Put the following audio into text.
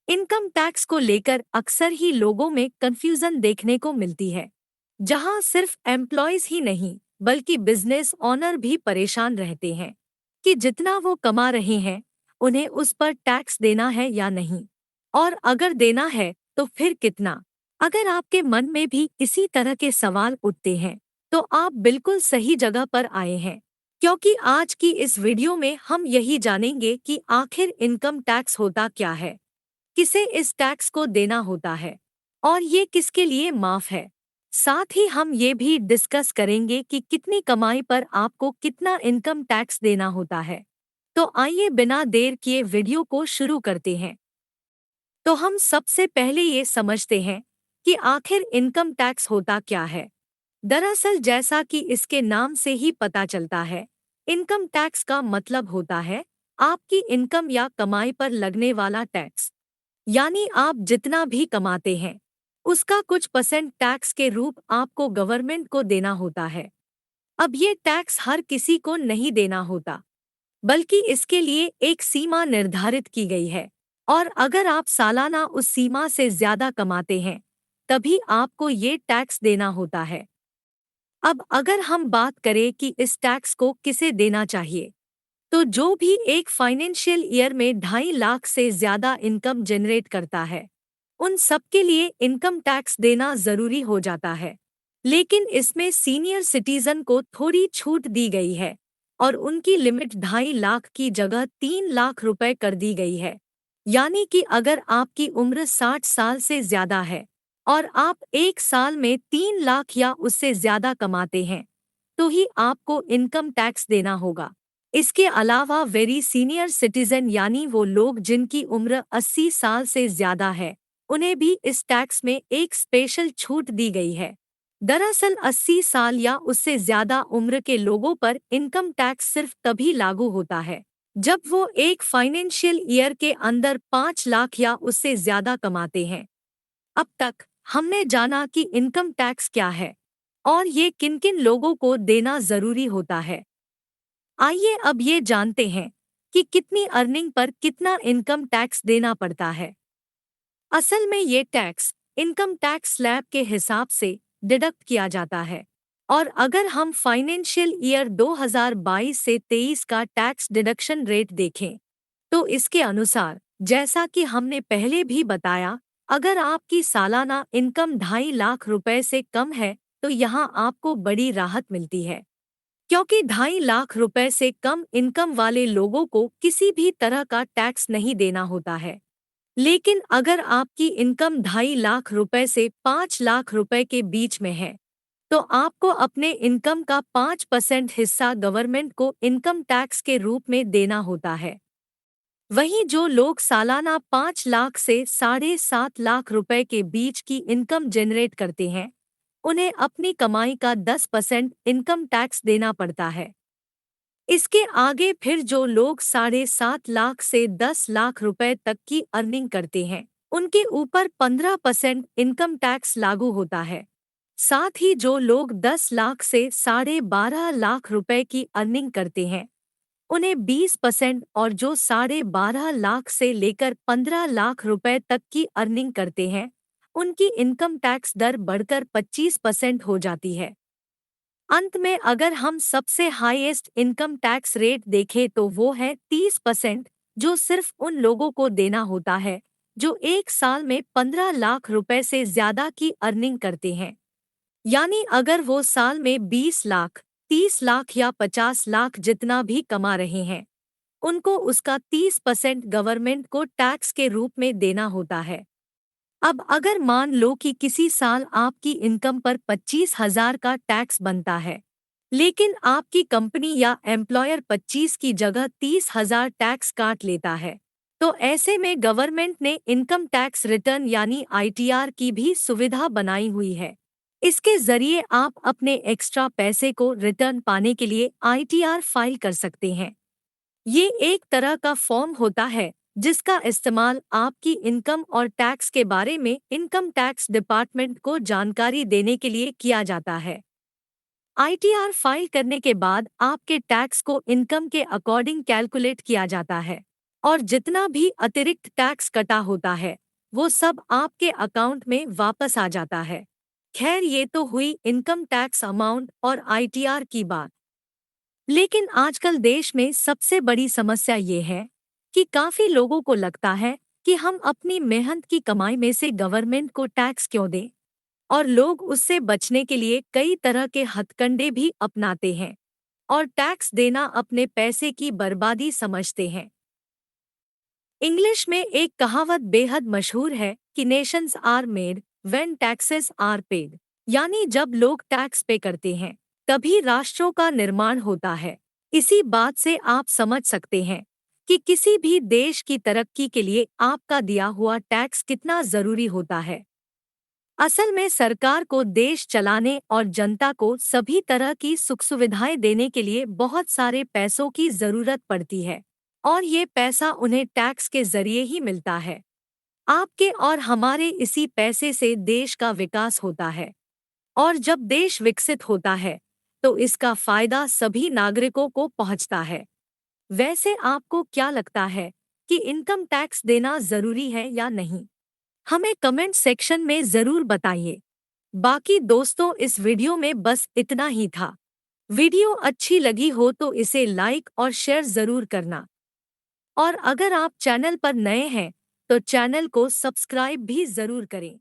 Income tax को लेकर अक्सर ही लोगों में कंफ्यूजन देखने को मिलती है, जहां सिर्फ एम्प्लॉयज ही नहीं बल्कि बिजनेस ओनर भी परेशान रहते हैं कि जितना वो कमा रहे हैं उन्हें उस पर टैक्स देना है या नहीं, और अगर देना है तो फिर कितना। अगर आपके मन में भी इसी तरह के सवाल उठते हैं तो आप बिल्कुल सही जगह पर आए हैं, क्योंकि आज की इस वीडियो में हम यही जानेंगे कि आखिर इनकम टैक्स होता क्या है, किसे इस टैक्स को देना होता है और ये किसके लिए माफ है। साथ ही हम ये भी डिस्कस करेंगे कि कितनी कमाई पर आपको कितना इनकम टैक्स देना होता है। तो आइए बिना देर किए वीडियो को शुरू करते हैं। तो हम सबसे पहले ये समझते हैं कि आखिर इनकम टैक्स होता क्या है। दरअसल जैसा कि इसके नाम से ही पता चलता है, इनकम टैक्स का मतलब होता है आपकी इनकम या कमाई पर लगने वाला टैक्स। यानी आप जितना भी कमाते हैं उसका कुछ परसेंट टैक्स के रूप आपको गवर्नमेंट को देना होता है। अब ये टैक्स हर किसी को नहीं देना होता, बल्कि इसके लिए एक सीमा निर्धारित की गई है, और अगर आप सालाना उस सीमा से ज्यादा कमाते हैं तभी आपको ये टैक्स देना होता है। अब अगर हम बात करें कि इस टैक्स को किसे देना चाहिए, तो जो भी एक फाइनेंशियल ईयर में 2.5 लाख से ज्यादा इनकम जनरेट करता है उन सबके लिए इनकम टैक्स देना जरूरी हो जाता है। लेकिन इसमें सीनियर सिटीजन को थोड़ी छूट दी गई है और उनकी लिमिट 2.5 लाख की जगह 3 लाख रुपए कर दी गई है। यानी कि अगर आपकी उम्र 60 साल से ज्यादा है और आप एक साल में 3 लाख या उससे ज्यादा कमाते हैं तो ही आपको इनकम टैक्स देना होगा। इसके अलावा वेरी सीनियर सिटीजन यानी वो लोग जिनकी उम्र 80 साल से ज्यादा है, उन्हें भी इस टैक्स में एक स्पेशल छूट दी गई है। दरअसल 80 साल या उससे ज्यादा उम्र के लोगों पर इनकम टैक्स सिर्फ तभी लागू होता है जब वो एक फाइनेंशियल ईयर के अंदर 5 लाख या उससे ज्यादा कमाते हैं। अब तक हमने जाना कि इनकम टैक्स क्या है और ये किन किन लोगों को देना जरूरी होता है। आइए अब ये जानते हैं कि कितनी अर्निंग पर कितना इनकम टैक्स देना पड़ता है। असल में ये टैक्स इनकम टैक्स स्लैब के हिसाब से डिडक्ट किया जाता है, और अगर हम फाइनेंशियल ईयर 2022 से 23 का टैक्स डिडक्शन रेट देखें तो इसके अनुसार, जैसा कि हमने पहले भी बताया, अगर आपकी सालाना इनकम 2.5 लाख रुपए से कम है तो यहाँ आपको बड़ी राहत मिलती है, क्योंकि 2.5 लाख रुपए से कम इनकम वाले लोगों को किसी भी तरह का टैक्स नहीं देना होता है। लेकिन अगर आपकी इनकम 2.5 लाख रुपए से 5 लाख रुपए के बीच में है तो आपको अपने इनकम का 5% हिस्सा गवर्नमेंट को इनकम टैक्स के रूप में देना होता है। वहीं जो लोग सालाना 5 लाख से 7.5 लाख रुपए के बीच की इनकम जनरेट करते हैं उन्हें अपनी कमाई का 10% इनकम टैक्स देना पड़ता है। इसके आगे फिर जो लोग 7.5 लाख से 10 लाख रुपए तक की अर्निंग करते हैं उनके ऊपर 15% इनकम टैक्स लागू होता है। साथ ही जो लोग 10 लाख से 12.5 लाख रुपए की अर्निंग करते हैं उन्हें 20% और जो 12.5 लाख से लेकर 15 लाख रुपए तक की अर्निंग करते हैं उनकी इनकम टैक्स दर बढ़कर 25% हो जाती है। अंत में अगर हम सबसे हाईएस्ट इनकम टैक्स रेट देखें तो वो है 30%, जो सिर्फ उन लोगों को देना होता है जो एक साल में 15 लाख रुपए से ज्यादा की अर्निंग करते हैं। यानी अगर वो साल में 20 लाख, 30 लाख या 50 लाख जितना भी कमा रहे हैं उनको उसका 30% गवर्नमेंट को टैक्स के रूप में देना होता है। अब अगर मान लो कि किसी साल आपकी इनकम पर 25,000 का टैक्स बनता है, लेकिन आपकी कंपनी या एम्प्लॉयर 25 की जगह 30,000 टैक्स काट लेता है, तो ऐसे में गवर्नमेंट ने इनकम टैक्स रिटर्न यानी आईटीआर की भी सुविधा बनाई हुई है। इसके जरिए आप अपने एक्स्ट्रा पैसे को रिटर्न पाने के लिए आईटीआर फाइल कर सकते हैं। ये एक तरह का फॉर्म होता है जिसका इस्तेमाल आपकी इनकम और टैक्स के बारे में इनकम टैक्स डिपार्टमेंट को जानकारी देने के लिए किया जाता है। आईटीआर फाइल करने के बाद आपके टैक्स को इनकम के अकॉर्डिंग कैलकुलेट किया जाता है और जितना भी अतिरिक्त टैक्स कटा होता है वो सब आपके अकाउंट में वापस आ जाता है। खैर, ये तो हुई इनकम टैक्स अमाउंट और आईटीआर की बात। लेकिन आजकल देश में सबसे बड़ी समस्या ये है कि काफी लोगों को लगता है कि हम अपनी मेहनत की कमाई में से गवर्नमेंट को टैक्स क्यों दें, और लोग उससे बचने के लिए कई तरह के हथकंडे भी अपनाते हैं और टैक्स देना अपने पैसे की बर्बादी समझते हैं। इंग्लिश में एक कहावत बेहद मशहूर है कि nations are made when taxes are paid, यानी जब लोग टैक्स पे करते हैं तभी राष्ट्रों का निर्माण होता है। इसी बात से आप समझ सकते हैं कि किसी भी देश की तरक्की के लिए आपका दिया हुआ टैक्स कितना जरूरी होता है। असल में सरकार को देश चलाने और जनता को सभी तरह की सुख सुविधाएं देने के लिए बहुत सारे पैसों की जरूरत पड़ती है, और ये पैसा उन्हें टैक्स के जरिए ही मिलता है। आपके और हमारे इसी पैसे से देश का विकास होता है, और जब देश विकसित होता है तो इसका फायदा सभी नागरिकों को पहुंचता है। वैसे आपको क्या लगता है कि इनकम टैक्स देना जरूरी है या नहीं? हमें कमेंट सेक्शन में जरूर बताइए। बाकी दोस्तों, इस वीडियो में बस इतना ही था। वीडियो अच्छी लगी हो तो इसे लाइक और शेयर जरूर करना, और अगर आप चैनल पर नए हैं तो चैनल को सब्सक्राइब भी जरूर करें।